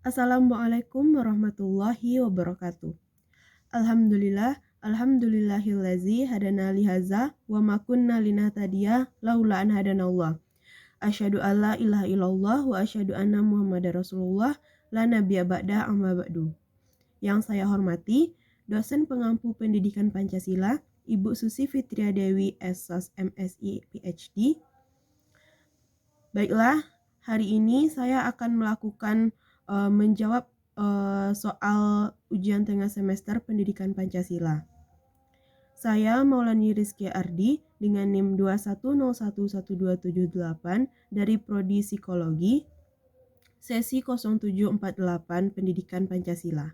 Assalamualaikum warahmatullahi wabarakatuh. Alhamdulillahillazi hadana lihaza wa ma kunna linahtadiya laula an hadanallah. Asyhadu alla ilaha illallah wa asyhadu anna Muhammadar Rasulullah la nabiyya ba'da amma ba'du. Yang saya hormati, dosen pengampu pendidikan Pancasila, Ibu Susi Fitria Dewi SS MSI PhD. Baiklah, hari ini saya akan melakukan menjawab soal ujian tengah semester pendidikan Pancasila. Saya Maulani Rizky Ardi dengan NIM 210112778 dari Prodi Psikologi, sesi 0748 Pendidikan Pancasila.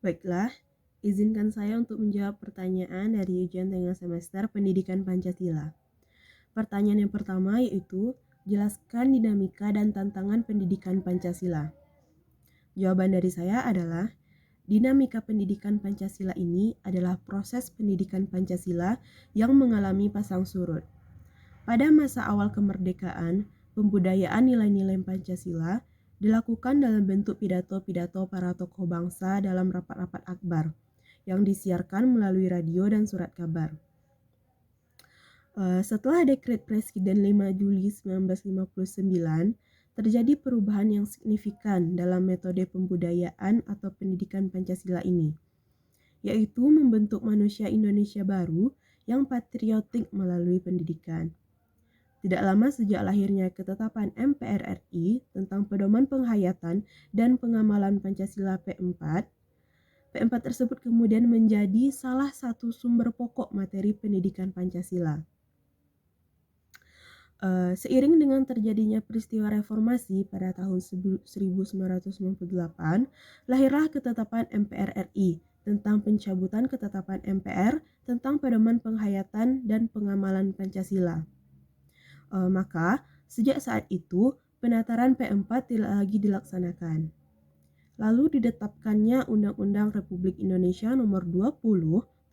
Baiklah, izinkan saya untuk menjawab pertanyaan dari ujian tengah semester pendidikan Pancasila. Pertanyaan yang pertama yaitu, jelaskan dinamika dan tantangan pendidikan Pancasila. Jawaban dari saya adalah, dinamika pendidikan Pancasila ini adalah proses pendidikan Pancasila yang mengalami pasang surut. Pada masa awal kemerdekaan, pembudayaan nilai-nilai Pancasila dilakukan dalam bentuk pidato-pidato para tokoh bangsa dalam rapat-rapat akbar yang disiarkan melalui radio dan surat kabar. Setelah Dekret Presiden 5 Juli 1959, terjadi perubahan yang signifikan dalam metode pembudayaan atau pendidikan Pancasila ini, yaitu membentuk manusia Indonesia baru yang patriotik melalui pendidikan. Tidak lama sejak lahirnya ketetapan MPR RI tentang pedoman penghayatan dan pengamalan Pancasila P4 tersebut kemudian menjadi salah satu sumber pokok materi pendidikan Pancasila. Seiring dengan terjadinya peristiwa reformasi pada tahun 1998, lahirlah ketetapan MPR RI tentang pencabutan ketetapan MPR tentang pedoman penghayatan dan pengamalan Pancasila. Maka, sejak saat itu, penataran P4 tidak lagi dilaksanakan. Lalu ditetapkannya Undang-Undang Republik Indonesia Nomor 20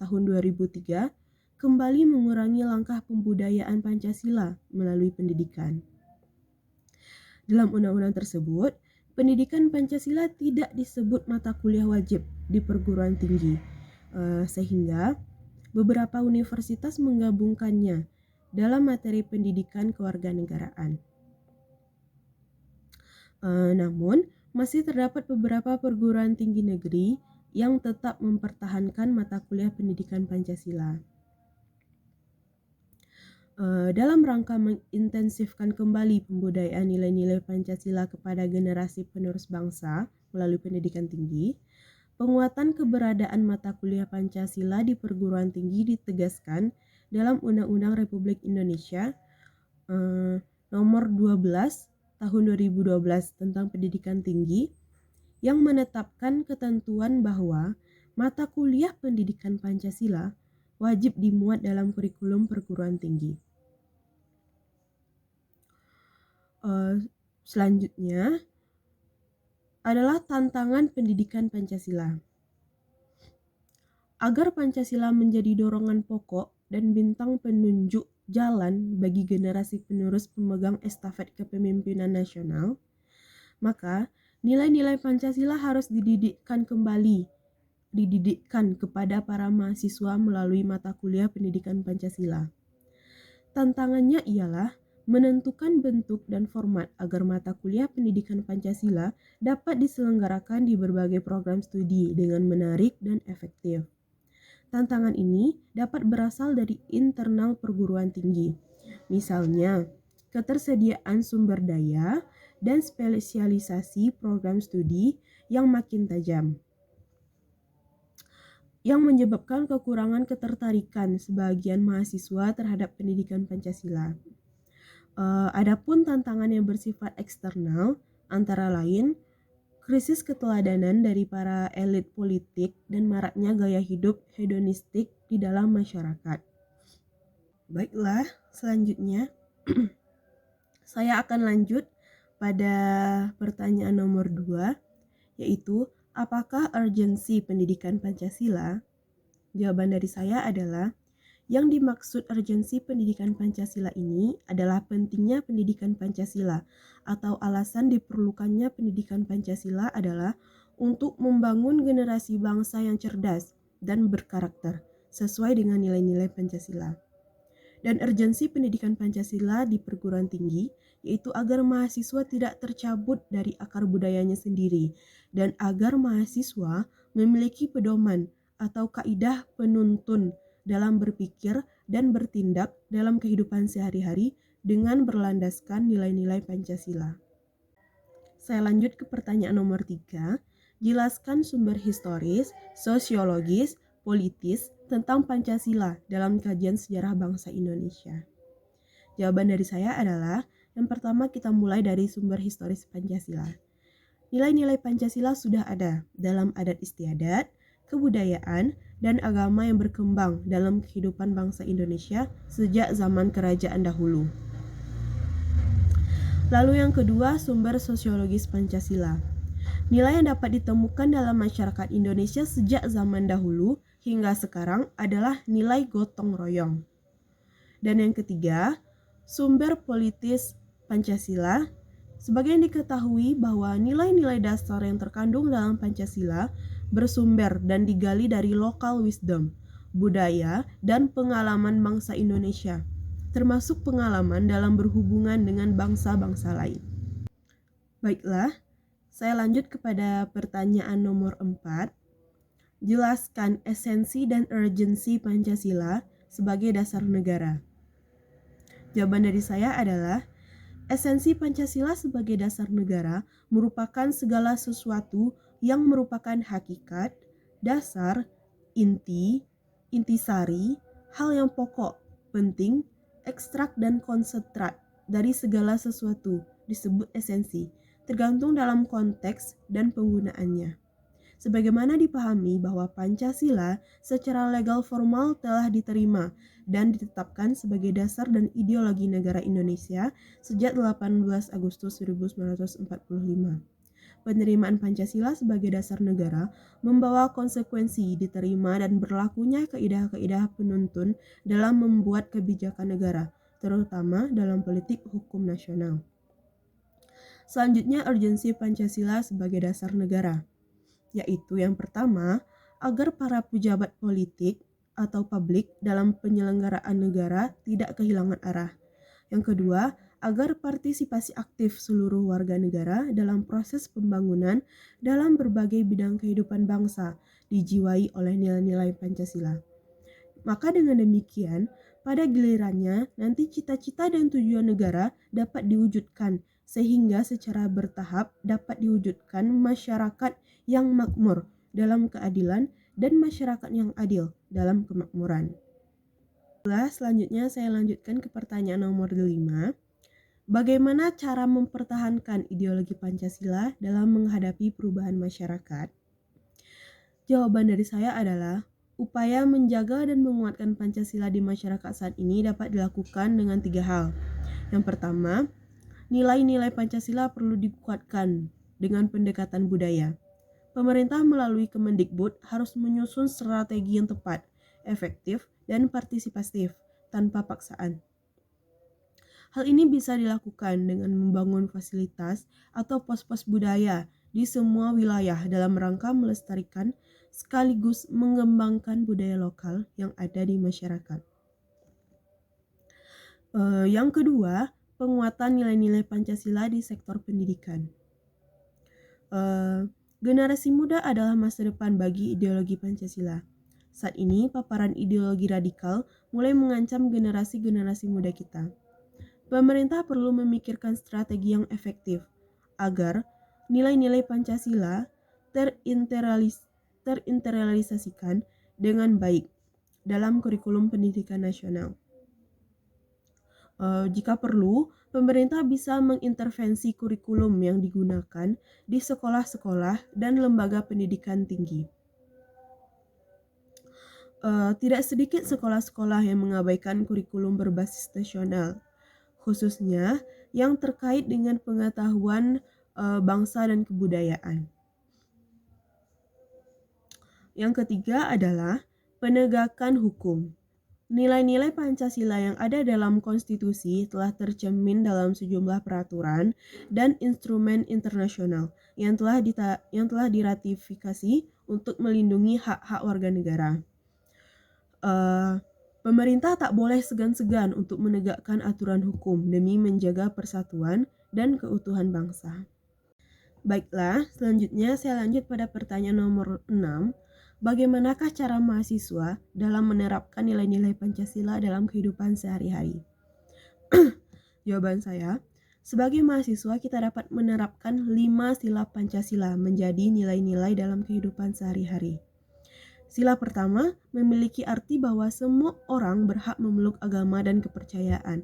Tahun 2003 kembali mengurangi langkah pembudayaan Pancasila melalui pendidikan. Dalam undang-undang tersebut, pendidikan Pancasila tidak disebut mata kuliah wajib di perguruan tinggi, sehingga beberapa universitas menggabungkannya dalam materi pendidikan kewarganegaraan. Namun, masih terdapat beberapa perguruan tinggi negeri yang tetap mempertahankan mata kuliah pendidikan Pancasila. Dalam rangka mengintensifkan kembali pembudayaan nilai-nilai Pancasila kepada generasi penerus bangsa melalui pendidikan tinggi, penguatan keberadaan mata kuliah Pancasila di perguruan tinggi ditegaskan dalam Undang-Undang Republik Indonesia Nomor 12 Tahun 2012 tentang Pendidikan Tinggi yang menetapkan ketentuan bahwa mata kuliah pendidikan Pancasila wajib dimuat dalam kurikulum perguruan tinggi. Selanjutnya adalah tantangan pendidikan Pancasila. Agar Pancasila menjadi dorongan pokok dan bintang penunjuk jalan bagi generasi penerus pemegang estafet kepemimpinan nasional, maka nilai-nilai Pancasila harus dididikkan kepada para mahasiswa melalui mata kuliah pendidikan Pancasila. Tantangannya ialah menentukan bentuk dan format agar mata kuliah pendidikan Pancasila dapat diselenggarakan di berbagai program studi dengan menarik dan efektif. Tantangan ini dapat berasal dari internal perguruan tinggi, misalnya ketersediaan sumber daya dan spesialisasi program studi yang makin tajam, yang menyebabkan kekurangan ketertarikan sebagian mahasiswa terhadap pendidikan Pancasila. Adapun tantangan yang bersifat eksternal antara lain krisis keteladanan dari para elit politik dan maraknya gaya hidup hedonistik di dalam masyarakat. Baiklah, selanjutnya saya akan lanjut pada pertanyaan nomor 2, yaitu apakah urgensi pendidikan Pancasila? Jawaban dari saya adalah Yang dimaksud urgensi pendidikan Pancasila ini adalah pentingnya pendidikan Pancasila atau alasan diperlukannya pendidikan Pancasila adalah untuk membangun generasi bangsa yang cerdas dan berkarakter sesuai dengan nilai-nilai Pancasila. Dan urgensi pendidikan Pancasila di perguruan tinggi yaitu agar mahasiswa tidak tercabut dari akar budayanya sendiri dan agar mahasiswa memiliki pedoman atau kaidah penuntun dalam berpikir dan bertindak dalam kehidupan sehari-hari dengan berlandaskan nilai-nilai Pancasila. Saya lanjut ke pertanyaan nomor 3. Jelaskan sumber historis, sosiologis, politis tentang Pancasila dalam kajian sejarah bangsa Indonesia. Jawaban dari saya adalah, yang pertama kita mulai dari sumber historis Pancasila. Nilai-nilai Pancasila sudah ada dalam adat istiadat, kebudayaan, dan agama yang berkembang dalam kehidupan bangsa Indonesia sejak zaman kerajaan dahulu. Lalu yang kedua, sumber sosiologis Pancasila. Nilai yang dapat ditemukan dalam masyarakat Indonesia sejak zaman dahulu hingga sekarang adalah nilai gotong royong. Dan yang ketiga, sumber politis Pancasila. Sebagian diketahui bahwa nilai-nilai dasar yang terkandung dalam Pancasila bersumber dan digali dari local wisdom, budaya, dan pengalaman bangsa Indonesia, termasuk pengalaman dalam berhubungan dengan bangsa-bangsa lain. Baiklah, saya lanjut kepada pertanyaan nomor 4. Jelaskan esensi dan urgensi Pancasila sebagai dasar negara. Jawaban dari saya adalah, esensi Pancasila sebagai dasar negara merupakan segala sesuatu yang merupakan hakikat, dasar, intisari, hal yang pokok, penting, ekstrak dan konsentrat dari segala sesuatu disebut esensi, tergantung dalam konteks dan penggunaannya. Sebagaimana dipahami bahwa Pancasila secara legal formal telah diterima dan ditetapkan sebagai dasar dan ideologi negara Indonesia sejak 18 Agustus 1945. Penerimaan Pancasila sebagai dasar negara membawa konsekuensi diterima dan berlakunya kaidah-kaidah penuntun dalam membuat kebijakan negara, terutama dalam politik hukum nasional. Selanjutnya, urgensi Pancasila sebagai dasar negara, yaitu yang pertama, agar para pejabat politik atau publik dalam penyelenggaraan negara tidak kehilangan arah. Yang kedua, agar partisipasi aktif seluruh warga negara dalam proses pembangunan dalam berbagai bidang kehidupan bangsa dijiwai oleh nilai-nilai Pancasila. Maka dengan demikian, pada gilirannya nanti cita-cita dan tujuan negara dapat diwujudkan sehingga secara bertahap dapat diwujudkan masyarakat yang makmur dalam keadilan dan masyarakat yang adil dalam kemakmuran. Selanjutnya saya lanjutkan ke pertanyaan nomor 5. Bagaimana cara mempertahankan ideologi Pancasila dalam menghadapi perubahan masyarakat? Jawaban dari saya adalah, upaya menjaga dan menguatkan Pancasila di masyarakat saat ini dapat dilakukan dengan 3 hal. Yang pertama, nilai-nilai Pancasila perlu dikuatkan dengan pendekatan budaya. Pemerintah melalui Kemendikbud harus menyusun strategi yang tepat, efektif, dan partisipatif tanpa paksaan. Hal ini bisa dilakukan dengan membangun fasilitas atau pos-pos budaya di semua wilayah dalam rangka melestarikan sekaligus mengembangkan budaya lokal yang ada di masyarakat. Yang kedua, penguatan nilai-nilai Pancasila di sektor pendidikan. Generasi muda adalah masa depan bagi ideologi Pancasila. Saat ini, paparan ideologi radikal mulai mengancam generasi-generasi muda kita. Pemerintah perlu memikirkan strategi yang efektif agar nilai-nilai Pancasila terinternalisasikan dengan baik dalam kurikulum pendidikan nasional. Jika perlu, pemerintah bisa mengintervensi kurikulum yang digunakan di sekolah-sekolah dan lembaga pendidikan tinggi. Tidak sedikit sekolah-sekolah yang mengabaikan kurikulum berbasis nasional, khususnya yang terkait dengan pengetahuan bangsa dan kebudayaan. Yang ketiga adalah penegakan hukum. Nilai-nilai Pancasila yang ada dalam konstitusi telah tercermin dalam sejumlah peraturan dan instrumen internasional yang telah diratifikasi untuk melindungi hak-hak warga negara. Pemerintah tak boleh segan-segan untuk menegakkan aturan hukum demi menjaga persatuan dan keutuhan bangsa. Baiklah, selanjutnya saya lanjut pada pertanyaan nomor 6. Bagaimanakah cara mahasiswa dalam menerapkan nilai-nilai Pancasila dalam kehidupan sehari-hari? Jawaban saya, sebagai mahasiswa kita dapat menerapkan 5 sila Pancasila menjadi nilai-nilai dalam kehidupan sehari-hari. Sila pertama memiliki arti bahwa semua orang berhak memeluk agama dan kepercayaan.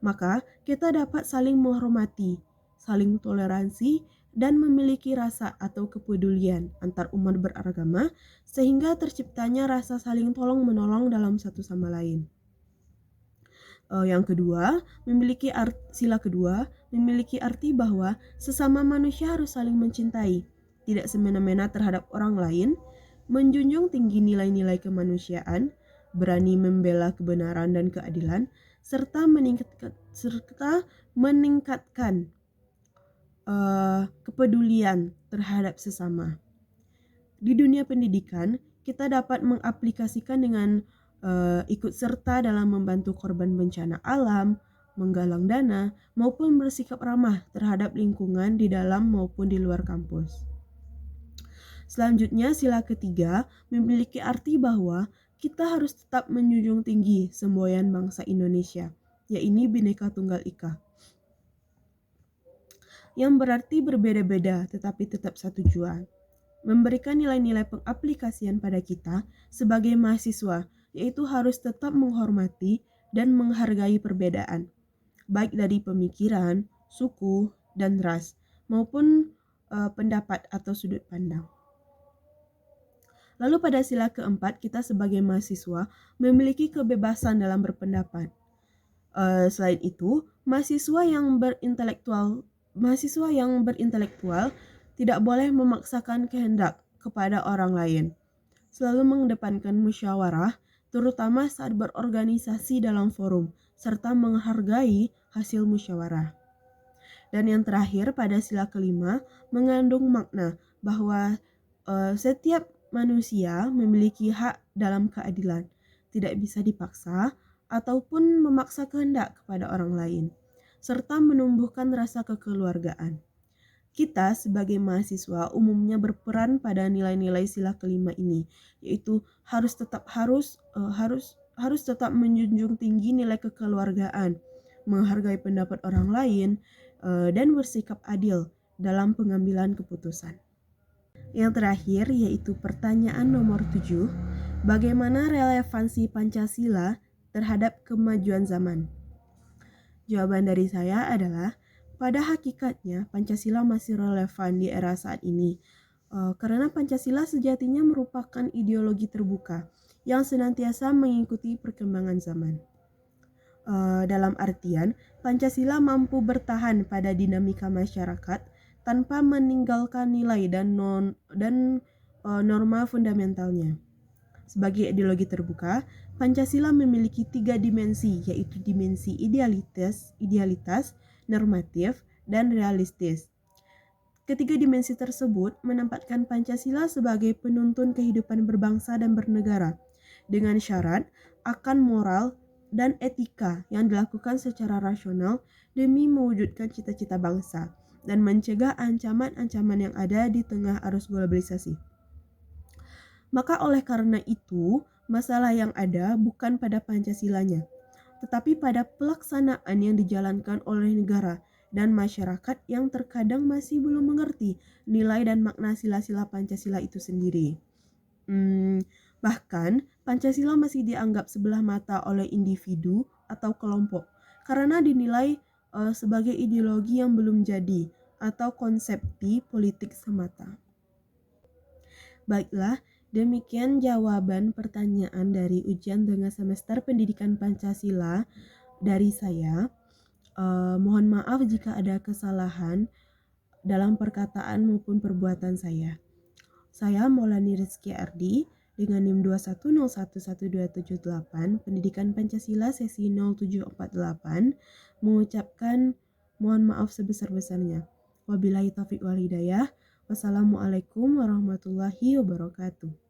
Maka kita dapat saling menghormati, saling toleransi, dan memiliki rasa atau kepedulian antar umat beragama sehingga terciptanya rasa saling tolong-menolong dalam satu sama lain. Yang kedua, sila kedua memiliki arti bahwa sesama manusia harus saling mencintai, tidak semena-mena terhadap orang lain, menjunjung tinggi nilai-nilai kemanusiaan, berani membela kebenaran dan keadilan, serta meningkatkan kepedulian terhadap sesama. Di dunia pendidikan, kita dapat mengaplikasikan dengan ikut serta dalam membantu korban bencana alam, menggalang dana, maupun bersikap ramah terhadap lingkungan di dalam maupun di luar kampus. Selanjutnya, sila ketiga memiliki arti bahwa kita harus tetap menjunjung tinggi semboyan bangsa Indonesia, yaitu Bhinneka Tunggal Ika, yang berarti berbeda-beda tetapi tetap satu tujuan. Memberikan nilai-nilai pengaplikasian pada kita sebagai mahasiswa, yaitu harus tetap menghormati dan menghargai perbedaan, baik dari pemikiran, suku, dan ras, maupun pendapat atau sudut pandang. Lalu pada sila keempat, kita sebagai mahasiswa memiliki kebebasan dalam berpendapat. Selain itu, mahasiswa yang berintelektual tidak boleh memaksakan kehendak kepada orang lain. Selalu mengedepankan musyawarah, terutama saat berorganisasi dalam forum, serta menghargai hasil musyawarah. Dan yang terakhir, pada sila kelima, mengandung makna bahwa setiap manusia memiliki hak dalam keadilan, tidak bisa dipaksa ataupun memaksa kehendak kepada orang lain, serta menumbuhkan rasa kekeluargaan. Kita sebagai mahasiswa umumnya berperan pada nilai-nilai sila kelima ini, yaitu harus tetap menjunjung tinggi nilai kekeluargaan, menghargai pendapat orang lain, dan bersikap adil dalam pengambilan keputusan. Yang terakhir yaitu pertanyaan nomor 7, bagaimana relevansi Pancasila terhadap kemajuan zaman? Jawaban dari saya adalah, pada hakikatnya Pancasila masih relevan di era saat ini, karena Pancasila sejatinya merupakan ideologi terbuka yang senantiasa mengikuti perkembangan zaman. Dalam artian, Pancasila mampu bertahan pada dinamika masyarakat tanpa meninggalkan nilai dan norma fundamentalnya. Sebagai ideologi terbuka, Pancasila memiliki 3 dimensi, yaitu dimensi idealitas, normatif, dan realistis. Ketiga dimensi tersebut menempatkan Pancasila sebagai penuntun kehidupan berbangsa dan bernegara, dengan syarat akan moral dan etika yang dilakukan secara rasional demi mewujudkan cita-cita bangsa dan mencegah ancaman-ancaman yang ada di tengah arus globalisasi. Maka oleh karena itu, masalah yang ada bukan pada Pancasilanya, tetapi pada pelaksanaan yang dijalankan oleh negara dan masyarakat yang terkadang masih belum mengerti nilai dan makna sila-sila Pancasila itu sendiri. Bahkan, Pancasila masih dianggap sebelah mata oleh individu atau kelompok karena dinilai sebagai ideologi yang belum jadi atau konsepsi politik semata. Baiklah, demikian jawaban pertanyaan dari ujian tengah semester pendidikan Pancasila dari saya. Mohon maaf jika ada kesalahan dalam perkataan maupun perbuatan saya. Saya Maulani Rizky Ardi dengan NIM 210112778 Pendidikan Pancasila sesi 0748 mengucapkan mohon maaf sebesar-besarnya. Wabillahi taufiq wal hidayah. Wassalamualaikum warahmatullahi wabarakatuh.